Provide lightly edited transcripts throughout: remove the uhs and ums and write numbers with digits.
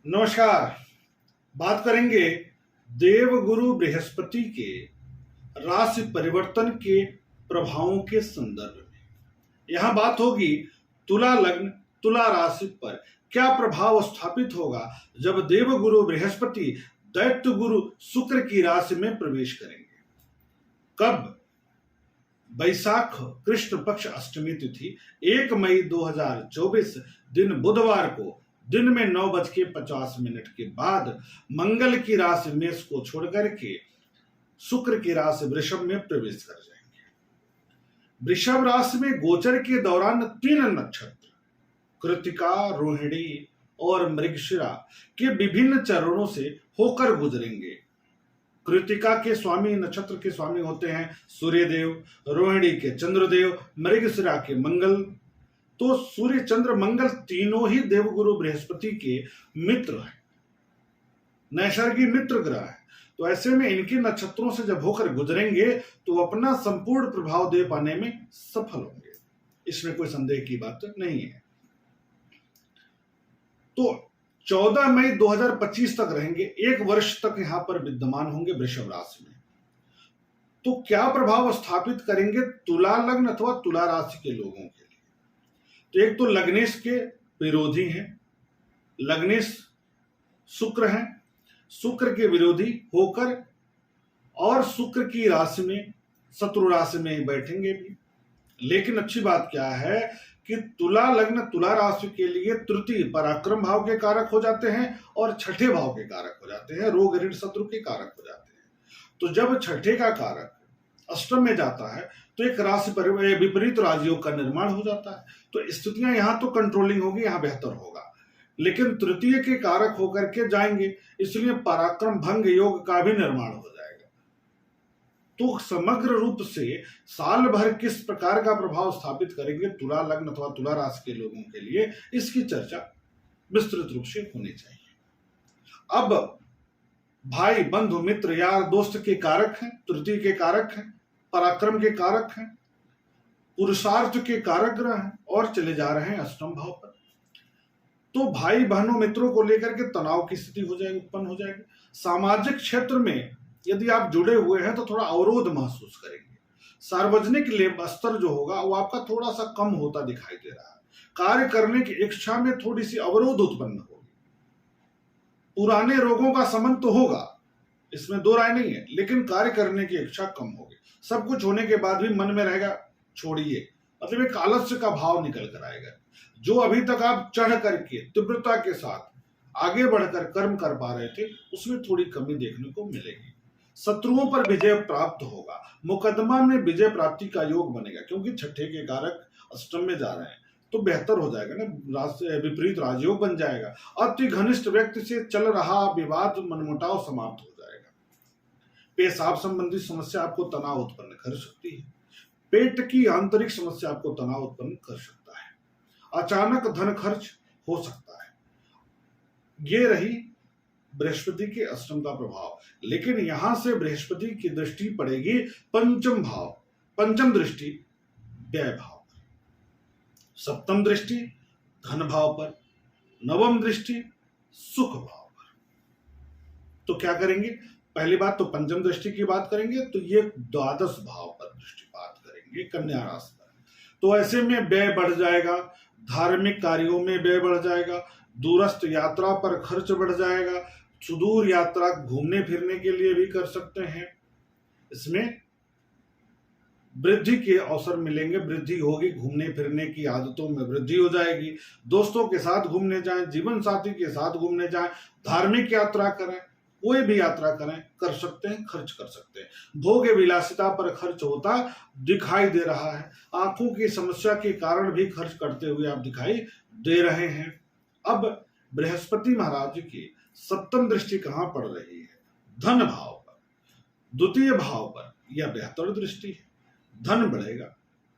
नमस्कार। बात करेंगे देवगुरु बृहस्पति के राशि परिवर्तन के प्रभावों के संदर्भ में। यहां बात होगी तुला लग्न तुला राशि पर क्या प्रभाव स्थापित होगा जब देवगुरु बृहस्पति दैत्य गुरु शुक्र की राशि में प्रवेश करेंगे। कब? वैशाख कृष्ण पक्ष अष्टमी तिथि 1 मई 2024 दिन बुधवार को दिन में 9:50 के बाद मंगल की राशि मेष को छोड़कर के शुक्र की राशि वृषभ में प्रवेश कर जाएंगे। वृषभ राशि में गोचर के दौरान 3 नक्षत्र कृत्तिका, रोहिणी और मृगशिरा के विभिन्न चरणों से होकर गुजरेंगे। कृत्तिका के स्वामी नक्षत्र के स्वामी होते हैं सूर्यदेव, रोहिणी के चंद्रदेव, मृगशिरा के मंगल। तो सूर्य चंद्र मंगल तीनों ही देवगुरु बृहस्पति के मित्र हैं, नैसर्गिक मित्र ग्रह है। तो ऐसे में इनके नक्षत्रों से जब होकर गुजरेंगे तो अपना संपूर्ण प्रभाव दे पाने में सफल होंगे, इसमें कोई संदेह की बात नहीं है। तो 14 मई 2025 तक रहेंगे, 1 वर्ष तक यहां पर विद्यमान होंगे वृषभ राशि में। तो क्या प्रभाव स्थापित करेंगे तुला लग्न अथवा तुला राशि के लोगों के लिए? तो एक तो लग्नेश के विरोधी हैं, लग्नेश शुक्र हैं, शुक्र के विरोधी होकर और शुक्र की राशि में शत्रु राशि में ही बैठेंगे भी। लेकिन अच्छी बात क्या है कि तुला लग्न तुला राशि के लिए तृतीय पराक्रम भाव के कारक हो जाते हैं और छठे भाव के कारक हो जाते हैं, रोग ऋण शत्रु के कारक हो जाते हैं। तो जब छठे का कारक अष्टम में जाता है तो एक राशि पर विपरीत राजयोग का निर्माण हो जाता है। तो स्थितियां यहां तो कंट्रोलिंग होगी, यहां बेहतर होगा, लेकिन तृतीय के कारक होकर के जाएंगे, इसलिए पराक्रम भंग योग का भी निर्माण हो जाएगा। तो समग्र रूप से साल भर किस प्रकार का प्रभाव स्थापित करेंगे तुला लग्न अथवा तुला राशि के लोगों के लिए, इसकी चर्चा विस्तृत रूप से होनी चाहिए। अब भाई बंधु मित्र यार दोस्त के कारक हैं, तृतीय के कारक हैं, पराक्रम के कारक हैं, पुरुषार्थ के कारक ग्रह हैं और चले जा रहे हैं अष्टम भाव पर। तो भाई बहनों मित्रों को लेकर के तनाव की स्थिति हो जाएगी, उत्पन्न हो जाएगी। सामाजिक क्षेत्र में यदि आप जुड़े हुए हैं तो थोड़ा अवरोध महसूस करेंगे। सार्वजनिक स्तर जो होगा वो आपका थोड़ा सा कम होता दिखाई दे रहा है। कार्य करने की इच्छा में थोड़ी सी अवरोध उत्पन्न होगी। पुराने रोगों का समन तो होगा, इसमें दो राय नहीं है, लेकिन कार्य करने की इच्छा कम होगी। सब कुछ होने के बाद भी मन में रहेगा छोड़िए, मतलब एक आलस्य का भाव निकल कर आएगा। जो अभी तक आप चढ़ करके तीव्रता के साथ आगे बढ़कर कर्म कर पा रहे थे उसमें थोड़ी कमी देखने को मिलेगी। शत्रुओं पर विजय प्राप्त होगा, मुकदमा में विजय प्राप्ति का योग बनेगा, क्योंकि छठे के कारक अष्टम में जा रहे हैं तो बेहतर हो जाएगा ना, विपरीत राजयोग बन जाएगा। अति घनिष्ठ व्यक्ति से चल रहा विवाद मनमुटाव समाप्त हो जाएगा। पेशाब संबंधी समस्या आपको तनाव उत्पन्न कर सकती है। पेट की आंतरिक समस्या आपको तनाव उत्पन्न कर सकता है। अचानक धन खर्च हो सकता है। ये रही बृहस्पति के अष्टम का प्रभाव। लेकिन यहां से बृहस्पति की दृष्टि पड़ेगी पंचम भाव, पंचम दृष्टि व्यय भाव पर, सप्तम दृष्टि धन भाव पर, नवम दृष्टि सुख भाव पर। तो क्या करेंगे? पहली बात तो पंचम दृष्टि की बात करेंगे, तो ये द्वादश भाव पर दृष्टिपात करेंगे, कन्या राशि पर। तो ऐसे में व्यय बढ़ जाएगा, धार्मिक कार्यों में व्यय बढ़ जाएगा, दूरस्थ यात्रा पर खर्च बढ़ जाएगा, सुदूर यात्रा घूमने फिरने के लिए भी कर सकते हैं। इसमें वृद्धि के अवसर मिलेंगे, वृद्धि होगी, घूमने फिरने की आदतों में वृद्धि हो जाएगी। दोस्तों के साथ घूमने जाएं, जीवन साथी के साथ घूमने जाएं, धार्मिक यात्रा करें, कोई भी यात्रा करें, कर सकते हैं, खर्च कर सकते हैं। भोग विलासिता पर खर्च होता दिखाई दे रहा है। आंखों की समस्या के कारण भी खर्च करते हुए आप दिखाई दे रहे हैं। अब बृहस्पति महाराज की सप्तम दृष्टि कहां पड़ रही है? धन भाव पर, द्वितीय भाव पर। यह बेहतर दृष्टि है। धन बढ़ेगा,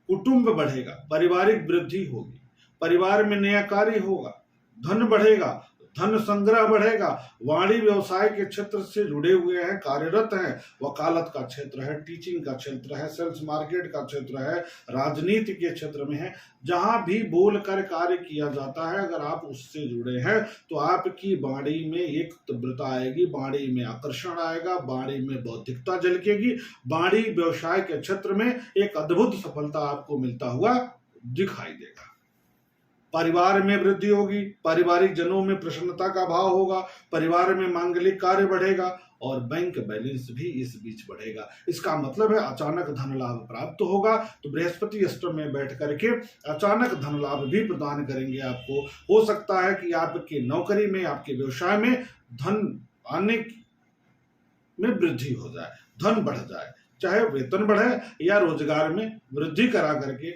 कुटुंब बढ़ेगा, पारिवारिक वृद्धि होगी, परिवार में नया कार्य होगा, धन बढ़ेगा, धन संग्रह बढ़ेगा। वाणी व्यवसाय के क्षेत्र से जुड़े हुए हैं, कार्यरत हैं, वकालत का क्षेत्र है, टीचिंग का क्षेत्र है, सेल्स मार्केट का क्षेत्र है, राजनीति के क्षेत्र में है, जहां भी बोल कर कार्य किया जाता है, अगर आप उससे जुड़े हैं तो आपकी वाणी में एक तीव्रता आएगी, वाणी में आकर्षण आएगा, वाणी में बौद्धिकता झलकेगी, वाणी व्यवसाय के क्षेत्र में एक अद्भुत सफलता आपको मिलता हुआ दिखाई देगा। परिवार में वृद्धि होगी, पारिवारिक जनों में प्रसन्नता का भाव होगा, परिवार में मांगलिक कार्य बढ़ेगा और बैंक बैलेंस भी इस बीच बढ़ेगा। इसका मतलब है अचानक धन लाभ प्राप्त होगा। तो बृहस्पति अष्टम में बैठ करके अचानक धन लाभ भी प्रदान करेंगे आपको। हो सकता है कि आपके नौकरी में, आपके व्यवसाय में धन आने में वृद्धि हो जाए, धन बढ़ जाए, चाहे वेतन बढ़े या रोजगार में वृद्धि करा करके,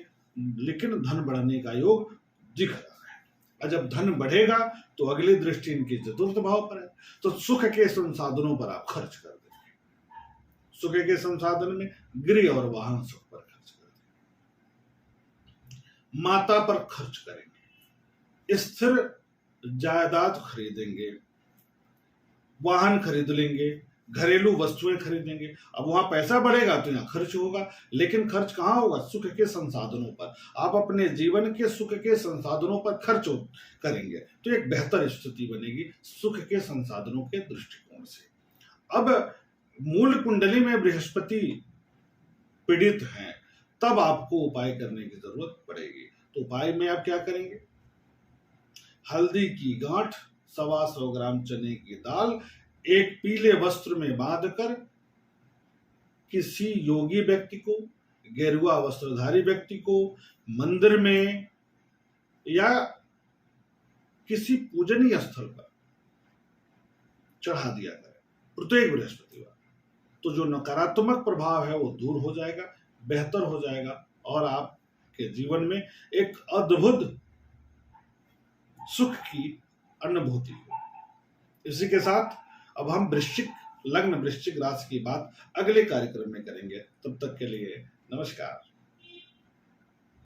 लेकिन धन बढ़ने का योग दिख रहा है। और जब धन बढ़ेगा तो अगली दृष्टि इनके चतुर्थ भाव पर है, तो सुख के संसाधनों पर आप खर्च कर देंगे। सुख के संसाधन में गृह और वाहन सुख पर खर्च कर देंगे, माता पर खर्च करेंगे, स्थिर जायदाद खरीदेंगे, वाहन खरीद लेंगे, घरेलू वस्तुएं खरीदेंगे। अब वहां पैसा बढ़ेगा तो यहाँ खर्च होगा, लेकिन खर्च कहाँ होगा? सुख के संसाधनों पर। आप अपने जीवन के सुख के संसाधनों पर खर्च करेंगे तो एक बेहतर स्थिति बनेगी सुख के संसाधनों के दृष्टिकोण से। अब मूल कुंडली में बृहस्पति पीड़ित हैं, तब आपको उपाय करने की जरूरत पड़ेगी। तो उपाय में आप क्या करेंगे? हल्दी की गांठ, 125 ग्राम चने की दाल एक पीले वस्त्र में बांधकर किसी योगी व्यक्ति को, गेरुआ वस्त्रधारी व्यक्ति को मंदिर में या किसी पूजनीय स्थल पर चढ़ा दिया करें प्रत्येक बृहस्पतिवार। तो जो नकारात्मक प्रभाव है वो दूर हो जाएगा, बेहतर हो जाएगा और आपके जीवन में एक अद्भुत सुख की अनुभूति हो। इसी के साथ अब हम वृश्चिक लग्न, वृश्चिक राशि की बात अगले कार्यक्रम में करेंगे। तब तक के लिए नमस्कार।